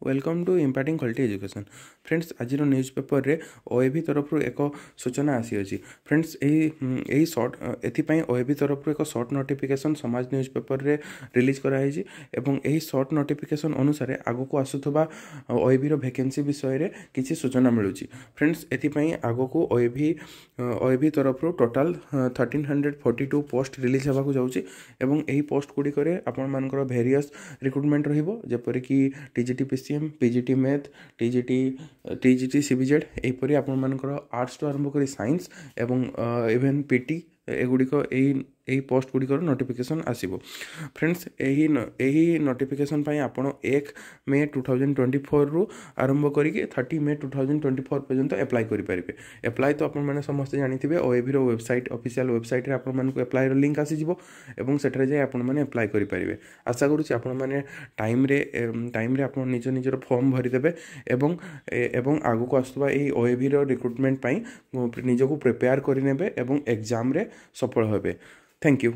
Welcome to impacting quality education friends आज news paper रे ओएबी तरफ एक सूचना आसी अछि फ्रेंड्स यही शॉर्ट एथिपाई ओएबी तरफ एक शॉर्ट नोटिफिकेशन समाज न्यूज पेपर रे रिलीज करा है एवं यही शॉर्ट नोटिफिकेशन अनुसार आगको आसुथबा ओएबी रो वैकेंसी विषय रे किछि सूचना मिलुछि फ्रेंड्स एथिपाई आगको ओएबी तरफ टोटल 1342 पोस्ट रिलीज होगा जाउछि एवं यही पोस्ट गुडी करे आपण मानकर वेरियस रिक्रुटमेंट रहिबो जेपरि कि TGT PCM PGT math TGT CBZ एहीपरि आपण मानकर आर्ट्स टू आरंभ करी साइंस एवं इवन पीटी एगुड़िक यही पोस्ट गुड़िकर नोटिफिकेशन आसो फ्रेंड्स यही नोटिफिकेशन आपण 1 मे 2024 रु आरंभ करके 30 मे 2024 पर्यंत एप्लाई करेंगे एप्लाई तो आपण मैंने समस्ते जानी ओएबी रो वेबसाइट ऑफिशियल वेबसाइट रे आपण मानक एप्लाई रो लिंक आसीजिवो एवं सेठरे जाय आपण माने एप्लाई करि परिबे आशा करूछि आपण माने टाइम रे आपण निजर फॉर्म भरी देबे एवं आगु को आसुबा एही ओएबी रो रिक्रुटमेंट पई निजको प्रिपेयर करि नेबे एवं एग्जाम रे सफल होबे थैंक यू।